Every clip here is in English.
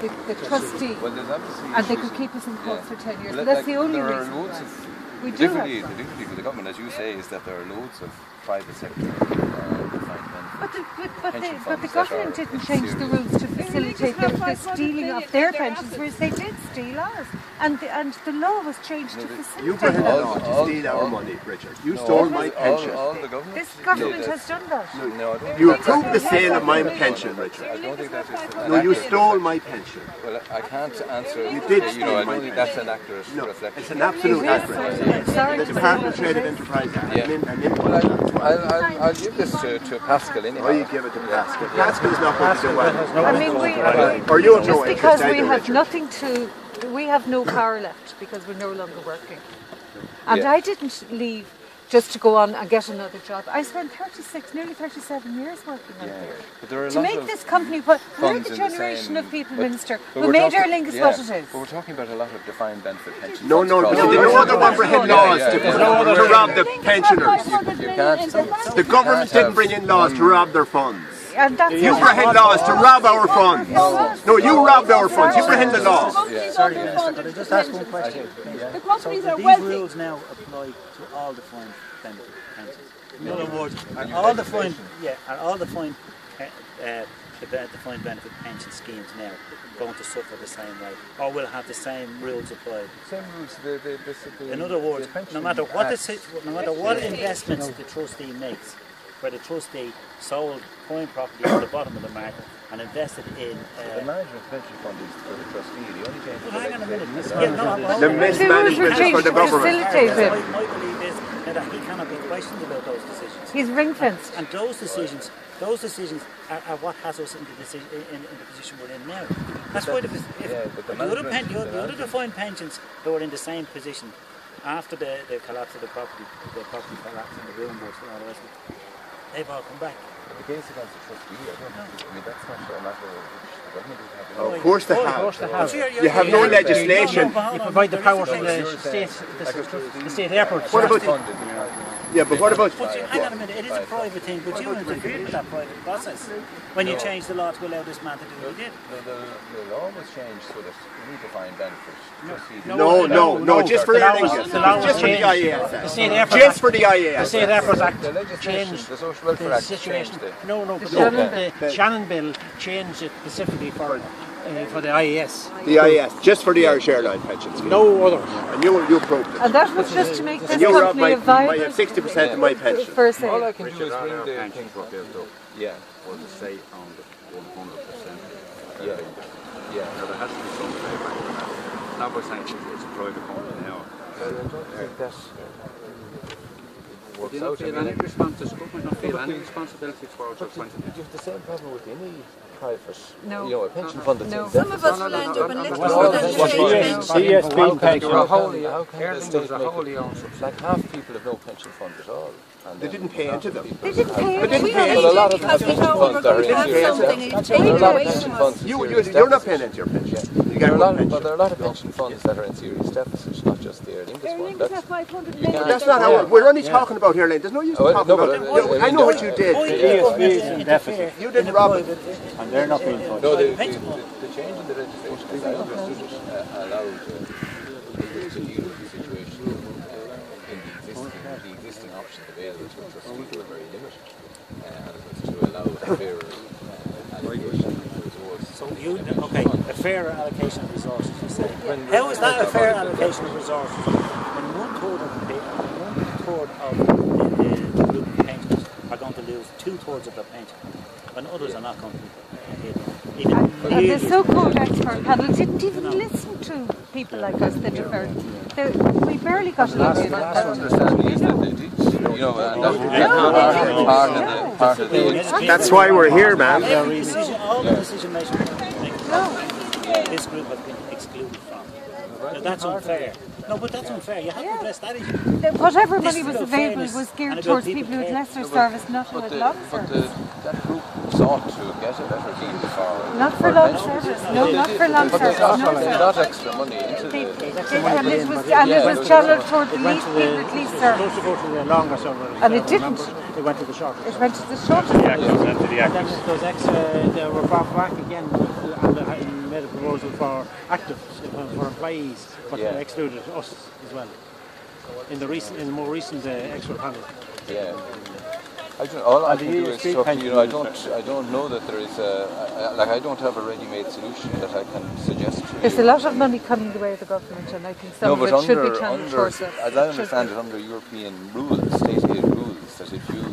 the trustee, and they could keep us in court for 10 years. But that's the only reason. We do the difficulty with the government, as you say, is that there are loads of private sector but the government didn't change the rules to facilitate the stealing of their pensions, whereas they did steal ours. And the law was changed to facilitate you brought a law to steal our money, Richard. You stole my pension. This government has done that. You approved the sale of my pension, Richard. I don't think that is. No, you stole my pension. Well, I can't answer. You did steal I my don't think pension. that's an accurate reflection. It's an absolute accurate. The Department of Trade and Enterprise. I'll give this to Pascal anyhow. Oh, you give it to Pascal. Pascal's not going to do well. I mean, or you have no just because interest we either, have Richard. nothing to, we have no power left because we're no longer working. And I didn't leave just to go on and get another job. I spent nearly 37 years working on it. To make this company, we're the generation of people, Minister, who made Aer Lingus what it is. But we're talking about a lot of defined benefit pensions. No, but there's no other one for head laws to rob the pensioners. You can't. The government didn't bring in laws to rob their funds. And that's You brought in laws to rob our funds. No, you robbed our funds. You brought in the laws. Sorry, Minister, could I just ask one question? The companies are these wealthy. rules now apply to all defined benefit pensions. In other words, are all defined defined benefit pension schemes now going to suffer the same way, or will have the same rules applied? Same rules. In other words, no matter what investments the trustee makes, where the trustee sold coin property at the bottom of the market and invested in the management pension fund is for the trustee. The only change hang on a minute. The mismanagement is for the government. My belief is that he cannot be questioned about those decisions. He's ring-fenced. And those decisions are what has us in the position we're in now. That's why the other defined pensions that were in the same position after the collapse of the property collapse and the ruin boards and all the rest of it, they've all come back. But the case against the trustee, I mean, that's not a matter of which the government is having. Of course they have. You have no legislation. You provide the power to the state airports. What about but what about... Hang on a minute, it is a private thing, but you interfered with that private process when you changed the law to allow this man to do what he did. The law was changed so that we define benefits. No, just for Aer Lingus. Just for the IASS. Just for the IASS. The State Airports Act changed the Social Welfare Act situation. The Shannon Bill changed it specifically for the IAS. The IAS, just for the Irish Airline pension scheme. No others. And you approved it. And that was just to make this you robbed company a viable... 60% of my pension. For a sale. All I can do is bring the pensions were built up. Yeah. Was the state owned 100%. Yeah. So there has to be some payback for that. Now we're saying it's a private company now. I don't think that works out. Does the government not feel any responsibility towards us? You have the same problem with any private, No. a pension fund that's invested. Some of us will end up in Liechtenstein. CSB pension. wholly owned subsidiary. Like half people have no pension fund at all. And They didn't pay into them. They didn't pay it. Well, a lot of them have pension funds that are in serious deficit. There are a lot of pension funds in serious You're not paying deficit. into your pension. You There get are one pension. a lot of pension funds that are in serious deficit, not just the Aer Lingus one. Lingus have 500 million. But that's not how we're only talking about Aer Lingus. There's no use in talking about it. I know what you did. in deficit. You didn't rob it. And they're not being funded. No, the change in the legislation, as I understood it, allowed people to deal with the situation in the existing options available to a trustee were very limited, and it was to allow a fairer allocation of resources. So a fair allocation of resources, you say. How is that a fair allocation of resources? When one third of the group of pensioners are going to lose 2/3 of their pension, when others are not going to hit. And the so-called expert panel didn't even listen to people like us that deferred. We barely got an idea about that. Understanding is that they did, part of the... That's why we're here, man. All the decision making this group has been excluded from. Now, that's unfair. No, but that's unfair. You have to address that issue. Whatever money was available was geared towards people who had lesser service, not who had long service. That group sought to get a better deal for... Not for long service. No, not for long service. They got extra money into the... And it was channeled toward the least people with least service. Supposed to go to the longer service. And it didn't. It went to the shorter. It went to the shortest. And then those extra, they were brought back again in made a proposal for actives, for employees, but they excluded us as well in the more recent expert panel. Yeah. All I can do is talk, I don't know that there is I don't have a ready-made solution that I can suggest to you. There's a lot of money coming the way of the government, and I think some of it should be channeled towards it. As I understand it, under European rules, state aid rules, that if you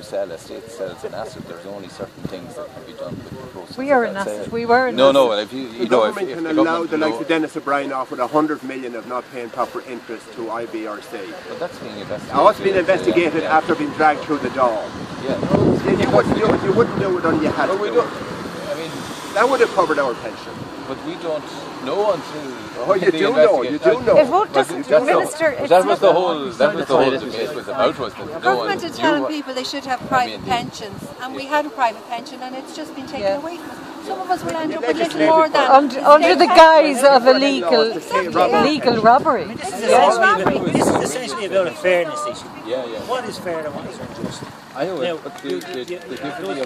sell, a state sells an asset, there's only certain things that can be done with the process. We are an asset. We were an asset. No, if the government can allow the likes of Dennis O'Brien off with 100 million of not paying proper interest to IBRC. But that's being investigated. Now, it's been investigated after being dragged through the door. Yeah. You wouldn't do it. You wouldn't do it until you had to. We don't. I mean, that would have covered our pension. But we don't know until. Oh, you do know. You do know. If vote doesn't minister, that was the whole debate was about. Was that government is telling people they should have private pensions, and we had a private pension, and it's just been taken away from us. Some of us will end up with little more than under the guise of illegal robbery. This is essentially about a fairness issue. Yeah. What is fair and what is unjust? I know. Now, but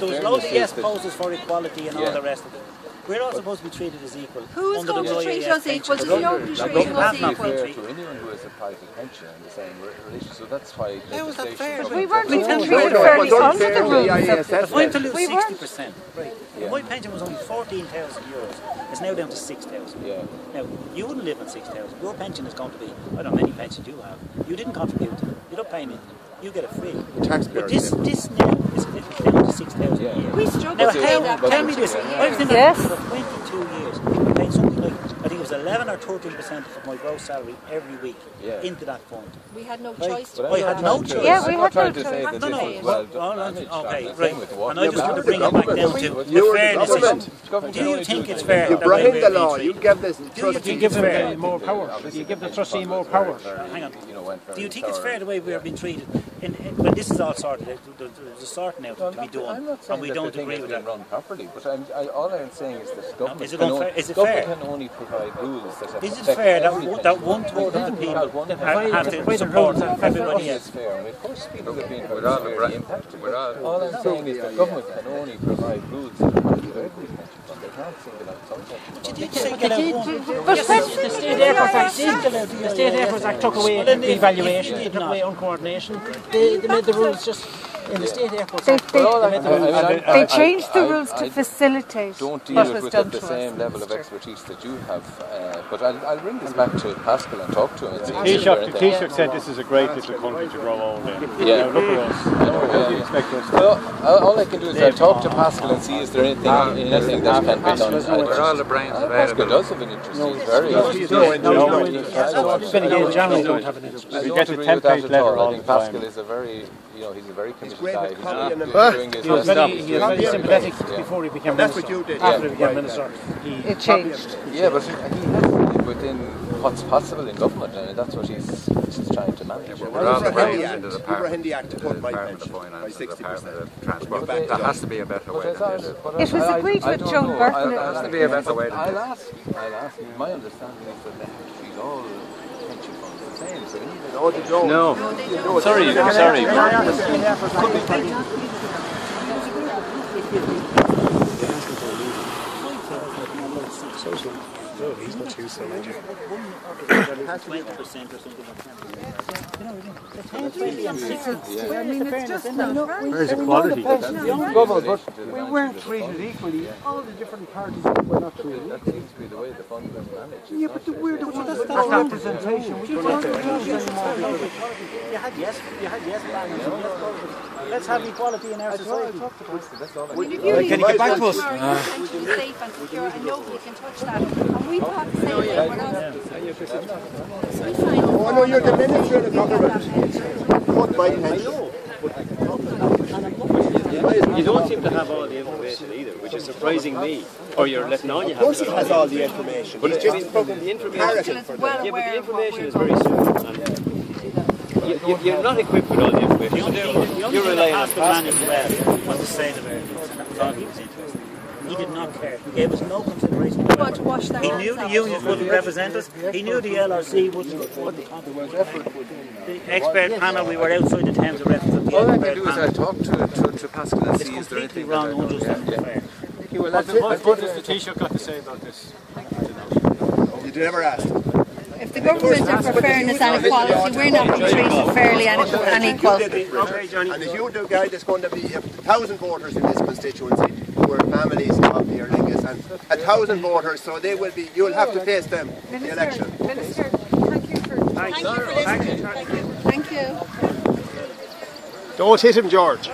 those loads of yes poses for equality and all the rest of it. We're all supposed to be treated as equal. Who is going to treat us equal? There's nobody treating us equal. To anyone who has a private pension in the same relation, so that's why legislation. But we weren't being treated fairly under the rules. If I'm to lose 60%, right? If my pension was only 14,000 euros, it's now down to 6,000. Yeah. Now you wouldn't live on 6,000. Your pension is going to be, I don't know how many pensions you have. You didn't contribute. You don't pay anything. You get it free. Taxpayer. But this now is down to 6,000 a year. We struggle Now, to pay that tell me this. I've been Yes. for 22 years. I paid something like, I think it was 11 or 13% of my gross salary every week into that fund. We had no choice. I had no choice. Yeah, we had no to say choice. that No. this is well Okay, managed, right. And I just want to bring it back down to the fairness issue. Do you think it's fair? You brought in the law. You give this trustee. You give them more power. You give the trustee more power. Hang on. Do you think it's fair the way we are being treated? When this is all sorted out, there's a sorting out to be done, and we don't agree with that. Run properly, but all I'm saying is that government can only provide rules that have Is it fair that one third of the people have to support everybody else? It's fair, and of course people have been very impacted. All I'm saying is that government can only provide rules that apply to every pension fund. They can't single out some The State Airports Act took away evaluation, they took away uncoordination. They made the rules just in the State Airports Act. They changed the rules to facilitate don't deal what was with done it the to same us. level of expertise that you have. But I'll bring this back to Pascal and talk to him. The Taoiseach said this is a great little country to grow old in. Yeah. Now look at us. What do you expect us to do? Well, all I can do is I'll talk to Pascal and see is there anything that can be done. We're all the brains Pascal available. does have an interest. He's very Don't have an interest. We get the template letter all I the think time. Pascal is a very, he's a very committed guy. He's doing his He was best. very sympathetic before he became That's minister. what you did. After he became minister, It changed. Yeah, but he has to live within what's possible in government, and that's what he's trying to manage. We're all the brains in the Department Department to put my of pension by Finance, the 60%. Department of Transport. There has to be a better way than this. It was agreed with Joan Burton. There has to be a better way than I'll this. ask. My understanding is that they have to treat all pension funds the same. So No, they don't. No. Sorry. No, he's not too so much. 20% or something like that. I mean, it's just not Where's equality? we weren't treated equally. All the different parties were not treated. that seems to be the way the fund was managed. Yeah, but we're the ones that got representation. We don't have to You had yes banners and yes politics. Let's have equality in our society. Can you get back to us? Pension is safe and secure, and nobody can touch that. And we thought the same thing with us. We signed up Oh no, you're the minister of the government. Put my pension. You don't seem to have all the information either, which is surprising me. Or you're letting on you Of have course it. he has all the information. But He's just the information, Council is well yeah, but aware the of what information we're is very going simple. You're not equipped with all the information. You're relying on Pascal managed well was the state of Ireland, and that's all he was interested in. He did not care. He gave us no consideration. We want to wash their He hands knew the off. unions wouldn't represent us. He knew the LRC wouldn't contribute. The expert panel, we were outside the Thames of reference of the All I can expert do is panel. I'll talk to Pascal and It's see is there completely anything wrong, unjust and unfair. you. What does the Taoiseach got to say about this? You never asked. If the government are for fairness and equality, we're not being treated fairly and equal. Okay, Johnny. And as you do, guy, there's going to be 1,000 voters in this constituency who are families of the Aer Lingus, and 1,000 voters, so they will be. You'll have to face them in the election. Minister, thank you for listening. Thank you. Don't hit him, George.